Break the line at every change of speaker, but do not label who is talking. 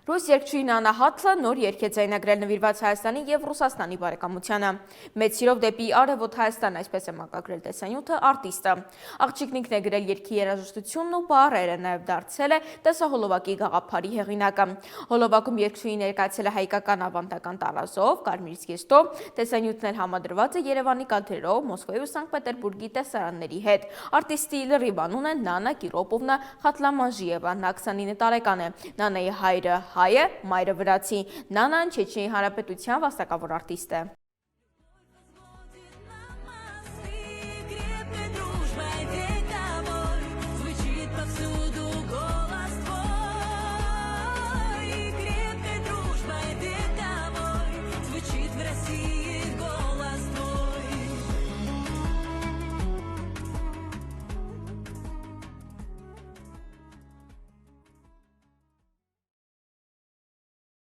Ռուս երգչուհի Նանա Հաթլը նոր երգ է ձայնագրել նվիրված Հայաստանի և Ռուսաստանի բարեկամությանը։ Մեծ սիրով դեպի արևոտ Հայաստան, այսպես է մակագրել տեսանյութը արտիստը։ Աղջիկն ինքն է գրել երգի երաժշտությունն ու բառերը, նաև դարձել է տեսահոլովակի գաղափարի հեղինակը։ Հոլովակում երգչուհին ներկայացել է հայկական ավանդական տարազով, կարմիր զգեստով, տեսանյութն էլ համադրված է Երևանի կադրերով, Մոսկվայի ու Սանկտ Պետերբուրգի տեսարանների հետ։ Արտիստի լրիվ անունը Նանա Կիրոպովնա Խատլամաժիևա, նա 29 տարեկան է։ Նանայի հայրը հայ է, մայրը վրացի։ Նանան Չեչենիայի Հանրապետության վաստակավոր արտիստ է։